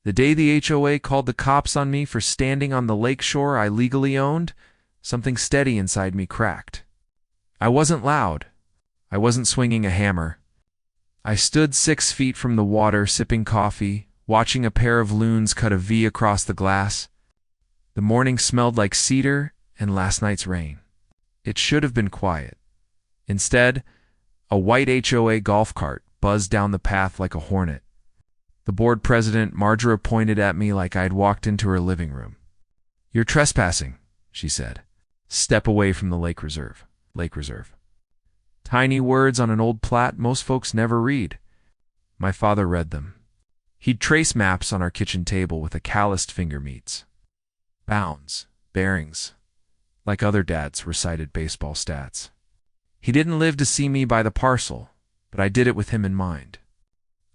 The day the HOA called the cops on me for standing on the lake shore I legally owned, something steady inside me cracked. I wasn't loud. I wasn't swinging a hammer. I stood 6 feet from the water sipping coffee, watching a pair of loons cut a V across the glass. The morning smelled like cedar and last night's rain. It should have been quiet. Instead, a white HOA golf cart buzzed down the path like a hornet. The board president, Marshal, pointed at me like I'd walked into her living room. "You're trespassing," she said. "Step away from the lake reserve." Lake reserve. Tiny words on an old plat most folks never read. My father read them. He'd trace maps on our kitchen table with a calloused finger meets. Bounds, bearings, like other dads recited baseball stats. He didn't live to see me buy the parcel, but I did it with him in mind.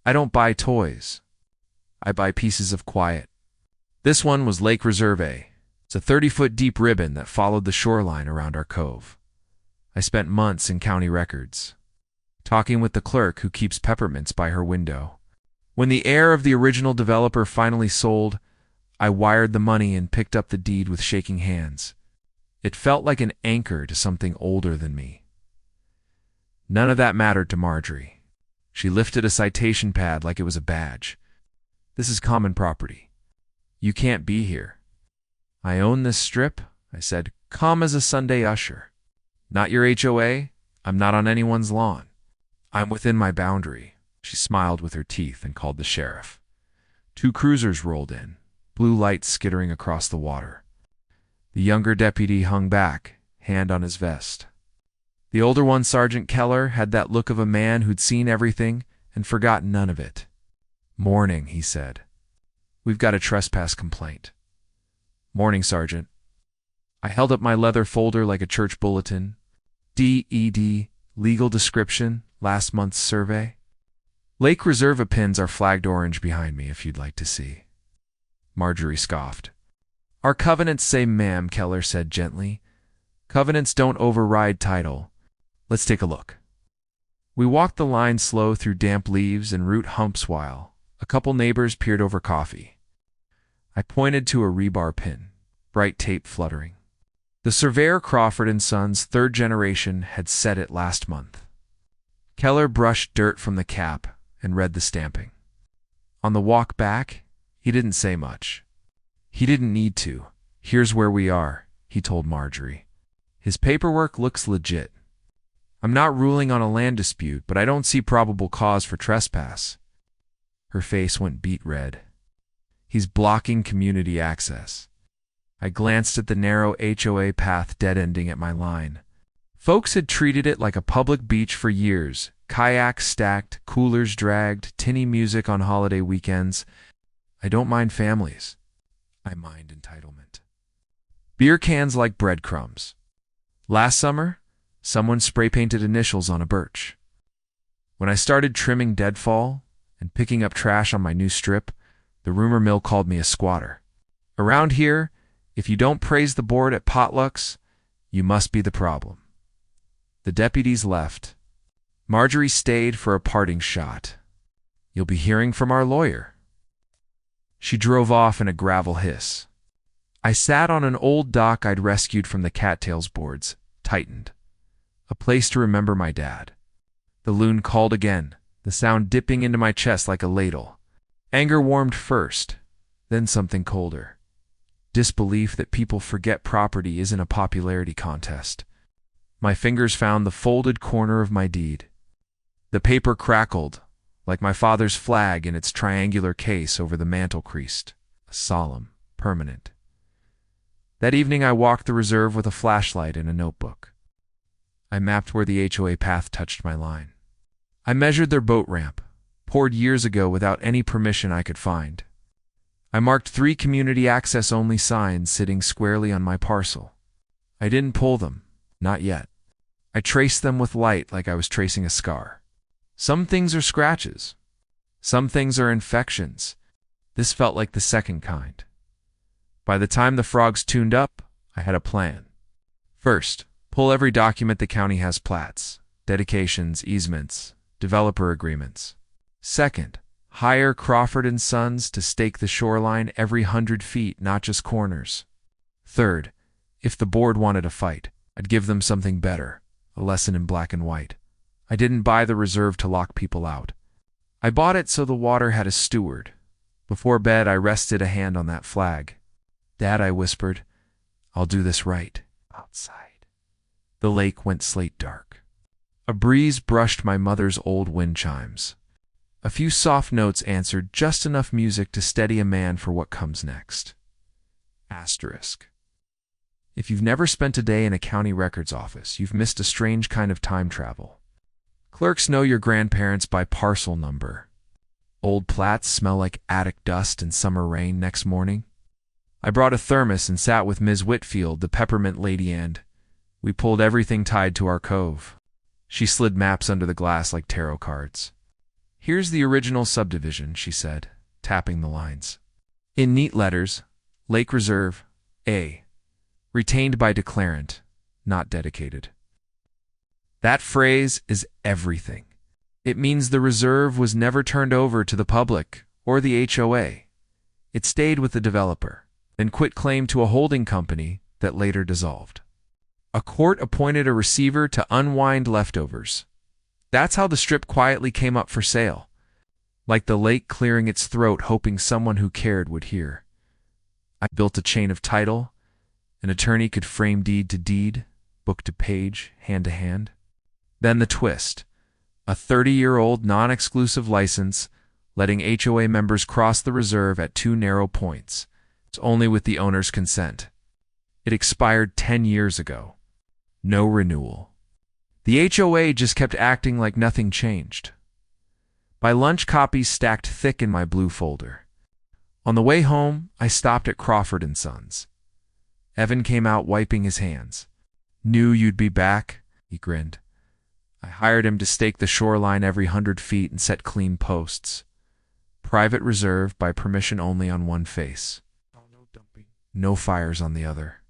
I don't buy toys. I buy pieces of quiet. This one was Lake Reserve A. It's a 30-foot deep ribbon that followed the shoreline around our cove. I spent months in county records, talking with the clerk who keeps peppermints by her window. When the heir of the original developer finally sold, I wired the money and picked up the deed with shaking hands. It felt like an anchor to something older than me. None of that mattered to Marjorie. She lifted a citation pad like it was a badge. "This is common property. You can't be here." "I own this strip," I said, calm as a Sunday usher. "Not your HOA. I'm not on anyone's lawn. I'm within my boundary." She smiled with her teeth and called the sheriff. 2 cruisers rolled in, blue lights skittering across the water. The younger deputy hung back, hand on his vest. The older one, Sergeant Keller, had that look of a man who'd seen everything and forgotten none of it. "Morning," he said. "We've got a trespass complaint." "Morning, Sergeant." I held up my leather folder like a church bulletin. DED, legal description, last month's survey. Lake Reserve pins are flagged orange behind me if you'd like to see. Marjorie scoffed. "Our covenants say ma'am," Keller said gently. "Covenants don't override title. Let's take a look." We walked the line slow through damp leaves and root humps while a couple neighbors peered over coffee. I pointed to a rebar pin, bright tape fluttering. The surveyor Crawford and Sons, 3rd generation, had set it last month. Keller brushed dirt from the cap and read the stamping. On the walk back, he didn't say much. He didn't need to. "Here's where we are," he told Marjorie. "His paperwork looks legit. I'm not ruling on a land dispute, but I don't see probable cause for trespass." Her face went beet red. "He's blocking community access." I glanced at the narrow HOA path dead-ending at my line. Folks had treated it like a public beach for years. Kayaks stacked, coolers dragged, tinny music on holiday weekends. I don't mind families. I mind entitlement. Beer cans like breadcrumbs. Last summer, someone spray-painted initials on a birch. When I started trimming deadfall and picking up trash on my new strip, the rumor mill called me a squatter. Around here, if you don't praise the board at potlucks, you must be the problem. The deputies left. Marjorie stayed for a parting shot. "You'll be hearing from our lawyer." She drove off in a gravel hiss. I sat on an old dock I'd rescued from the cattails boards, tightened. A place to remember my dad. The loon called again, the sound dipping into my chest like a ladle. Anger warmed first, then something colder. Disbelief that people forget property isn't a popularity contest. My fingers found the folded corner of my deed. The paper crackled, like my father's flag in its triangular case over the mantel creased, solemn, permanent. That evening I walked the reserve with a flashlight and a notebook. I mapped where the HOA path touched my line. I measured their boat ramp, poured years ago without any permission I could find. I marked 3 community access-only signs sitting squarely on my parcel. I didn't pull them, not yet. I traced them with light like I was tracing a scar. Some things are scratches. Some things are infections. This felt like the second kind. By the time the frogs tuned up, I had a plan. First, pull every document the county has: plats, dedications, easements, developer agreements. Second, Hire Crawford and Sons to stake the shoreline every 100 feet, not just corners. Third, if the board wanted a fight, I'd give them something better, a lesson in black and white. I didn't buy the reserve to lock people out. I bought it so the water had a steward. Before bed, I rested a hand on that flag. Dad, I whispered, I'll do this right. Outside. The lake went slate dark. A breeze brushed my mother's old wind chimes. A few soft notes answered just enough music to steady a man for what comes next. Asterisk. If you've never spent a day in a county records office, you've missed a strange kind of time travel. Clerks know your grandparents by parcel number. Old plats smell like attic dust and summer rain next morning. I brought a thermos and sat with Ms. Whitfield, the peppermint lady, and we pulled everything tied to our cove. She slid maps under the glass like tarot cards. Here's the original subdivision, she said, tapping the lines. In neat letters, Lake Reserve, A. Retained by declarant, not dedicated. That phrase is everything. It means the reserve was never turned over to the public or the HOA. It stayed with the developer, then quit claim to a holding company that later dissolved. A court appointed a receiver to unwind leftovers. That's how the strip quietly came up for sale, like the lake clearing its throat hoping someone who cared would hear. I built a chain of title. An attorney could frame deed to deed, book to page, hand to hand. Then the twist. A 30-year-old non-exclusive license letting HOA members cross the reserve at 2 narrow points. It's only with the owner's consent. It expired 10 years ago. No renewal. The HOA just kept acting like nothing changed. My lunch copies stacked thick in my blue folder. On the way home, I stopped at Crawford and Sons. Evan came out wiping his hands. Knew you'd be back, he grinned. I hired him to stake the shoreline every 100 feet and set clean posts. Private reserve by permission only on one face. No dumping. No fires on the other.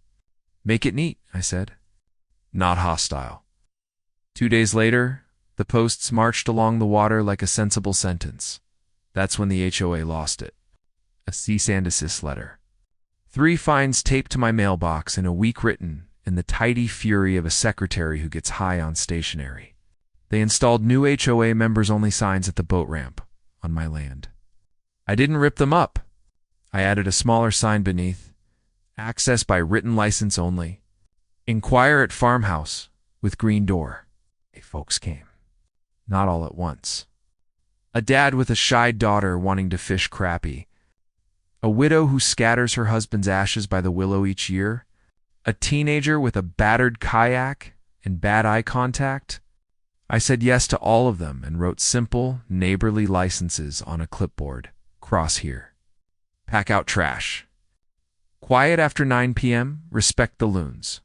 Make it neat, I said. Not hostile. 2 days later, the posts marched along the water like a sensible sentence. That's when the HOA lost it. A cease and desist letter. 3 fines taped to my mailbox and a week written in the tidy fury of a secretary who gets high on stationery. They installed new HOA members-only signs at the boat ramp on my land. I didn't rip them up. I added a smaller sign beneath, access by written license only. Inquire at farmhouse with green door. Hey, folks came. Not all at once. A dad with a shy daughter wanting to fish crappie. A widow who scatters her husband's ashes by the willow each year. A teenager with a battered kayak and bad eye contact. I said yes to all of them and wrote simple, neighborly licenses on a clipboard. Cross here. Pack out trash. Quiet after 9 p.m., respect the loons.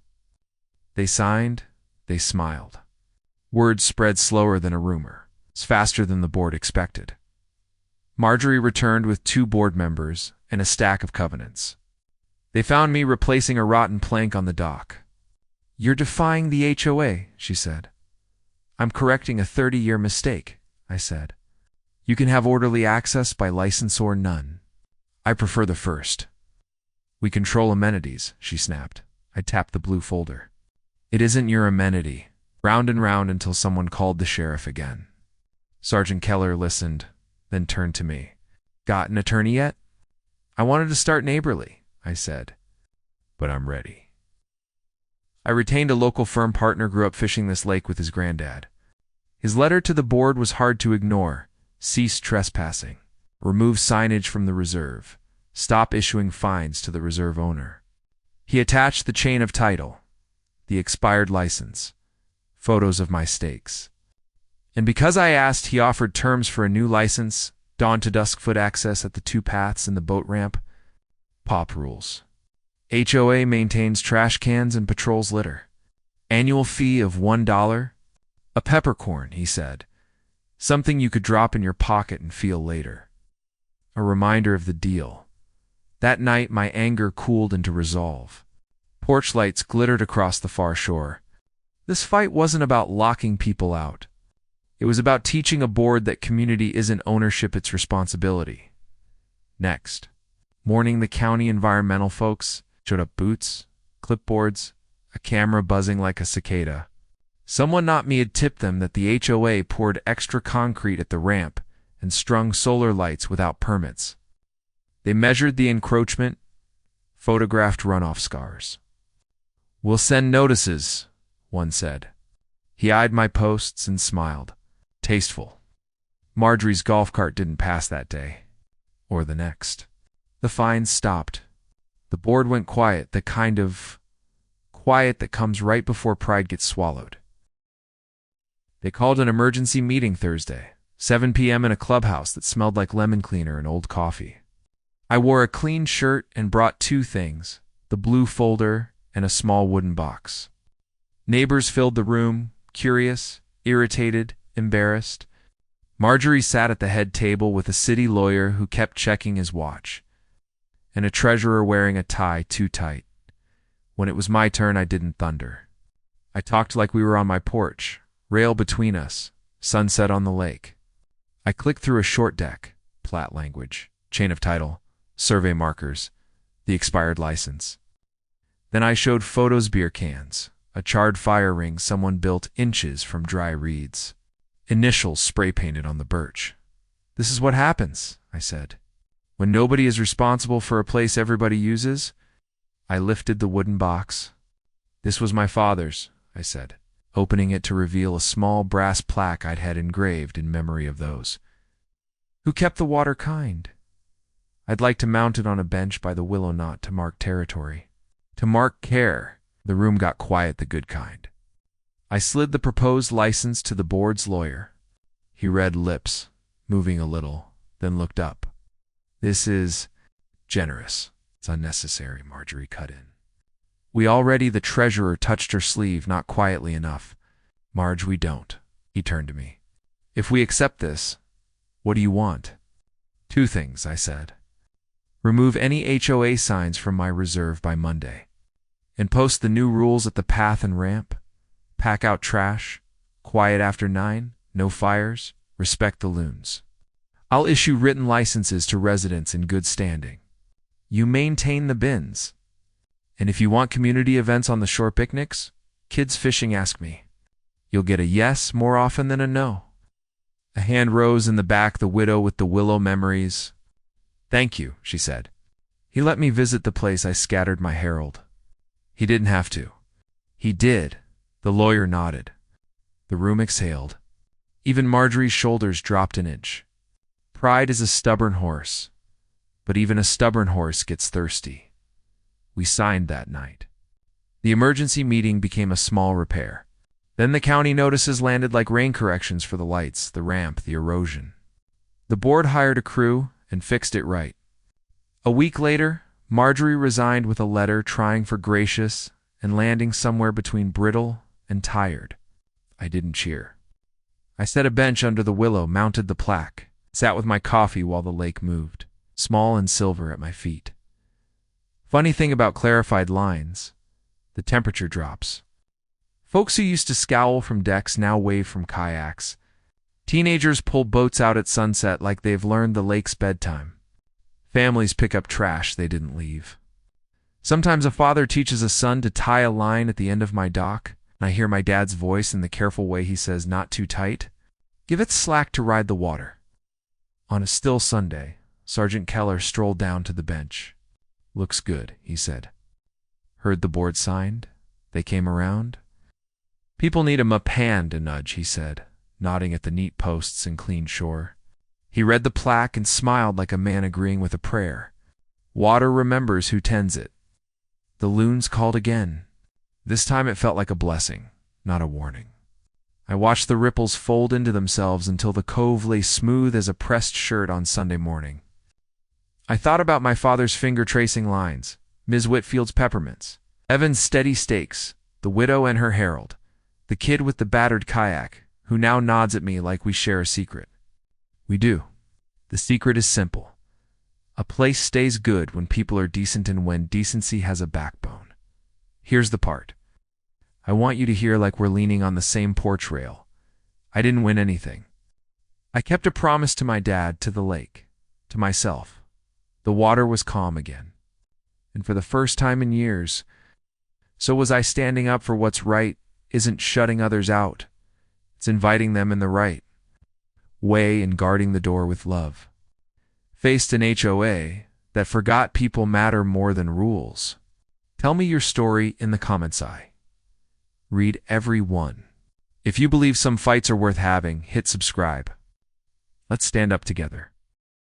They signed, they smiled. Words spread slower than a rumor. It's faster than the board expected. Marjorie returned with 2 board members and a stack of covenants. They found me replacing a rotten plank on the dock. You're defying the HOA, she said. I'm correcting a 30-year mistake, I said. You can have orderly access by license or none. I prefer the first. We control amenities, she snapped. I tapped the blue folder. It isn't your amenity. Round and round until someone called the sheriff again. Sergeant Keller listened, then turned to me. Got an attorney yet? I wanted to start neighborly, I said. But I'm ready. I retained a local firm partner, grew up fishing this lake with his granddad. His letter to the board was hard to ignore. Cease trespassing. Remove signage from the reserve. Stop issuing fines to the reserve owner. He attached the chain of title, the expired license, photos of my stakes. And because I asked, he offered terms for a new license, dawn to dusk foot access at the 2 paths and the boat ramp. POP rules. HOA maintains trash cans and patrols litter. Annual fee of $1. A peppercorn, he said. Something you could drop in your pocket and feel later. A reminder of the deal. That night, my anger cooled into resolve. Porch lights glittered across the far shore. This fight wasn't about locking people out. It was about teaching a board that community isn't ownership, it's responsibility. Next morning, the county environmental folks showed up, boots, clipboards, a camera buzzing like a cicada. Someone not me had tipped them that the HOA poured extra concrete at the ramp and strung solar lights without permits. They measured the encroachment, photographed runoff scars. "We'll send notices," one said. He eyed my posts and smiled. Tasteful. Marjorie's golf cart didn't pass that day. Or the next. The fines stopped. The board went quiet, the kind of quiet that comes right before pride gets swallowed. They called an emergency meeting Thursday, 7 p.m. in a clubhouse that smelled like lemon cleaner and old coffee. I wore a clean shirt and brought two things, the blue folder and a small wooden box. Neighbors filled the room, curious, irritated, embarrassed. Marjorie sat at the head table with a city lawyer who kept checking his watch, and a treasurer wearing a tie too tight. When it was my turn, I didn't thunder. I talked like we were on my porch, rail between us, sunset on the lake. I clicked through a short deck, plat language, chain of title, survey markers, the expired license. Then I showed photos, beer cans, a charred fire ring someone built inches from dry reeds, initials spray painted on the birch. "This is what happens," I said, "when nobody is responsible for a place everybody uses." I lifted the wooden box. "This was my father's," I said, opening it to reveal a small brass plaque I'd had engraved in memory of those who kept the water kind. I'd like to mount it on a bench by the willow knot to mark territory, to mark care. The room got quiet, the good kind. I slid the proposed license to the board's lawyer. He read, lips moving a little, then looked up. "This is generous. It's unnecessary," Marjorie cut in. The treasurer touched her sleeve, not quietly enough. "Marge, we don't." He turned to me. "If we accept this, what do you want?" "Two things," I said. "Remove any HOA signs from my reserve by Monday, and post the new rules at the path and ramp. Pack out trash, quiet after 9, no fires, respect the loons. I'll issue written licenses to residents in good standing. You maintain the bins. And if you want community events on the shore, picnics, kids fishing, ask me. You'll get a yes more often than a no." A hand rose in the back, the widow with the willow memories. "Thank you," she said. "He let me visit the place I scattered my herald." "He didn't have to." "He did." The lawyer nodded. The room exhaled. Even Marjorie's shoulders dropped an inch. Pride is a stubborn horse, but even a stubborn horse gets thirsty. We signed that night. The emergency meeting became a small repair. Then the county notices landed like rain corrections for the lights, the ramp, the erosion. The board hired a crew and fixed it right. A week later, Marjorie resigned with a letter trying for gracious and landing somewhere between brittle and tired. I didn't cheer. I set a bench under the willow, mounted the plaque, sat with my coffee while the lake moved, small and silver at my feet. Funny thing about clarified lines, the temperature drops. Folks who used to scowl from decks now wave from kayaks. Teenagers pull boats out at sunset like they've learned the lake's bedtime. Families pick up trash they didn't leave. Sometimes a father teaches a son to tie a line at the end of my dock, and I hear my dad's voice in the careful way he says, "Not too tight. Give it slack to ride the water." On a still Sunday, Sergeant Keller strolled down to the bench. "Looks good," he said. "Heard the board signed? They came around?" "People need a hand, a nudge," he said, nodding at the neat posts and clean shore. He read the plaque and smiled like a man agreeing with a prayer. "Water remembers who tends it." The loons called again. This time it felt like a blessing, not a warning. I watched the ripples fold into themselves until the cove lay smooth as a pressed shirt on Sunday morning. I thought about my father's finger-tracing lines, Ms. Whitfield's peppermints, Evan's steady stakes, the widow and her herald, the kid with the battered kayak, who now nods at me like we share a secret. We do. The secret is simple. A place stays good when people are decent and when decency has a backbone. Here's the part. I want you to hear like we're leaning on the same porch rail. I didn't win anything. I kept a promise to my dad, to the lake, to myself. The water was calm again. And for the first time in years, so was I standing up for what's right isn't shutting others out. It's inviting them in the right way and guarding the door with love. Faced an HOA that forgot people matter more than rules. Tell me your story in the comments. I read every one. If you believe some fights are worth having, hit subscribe. Let's stand up together.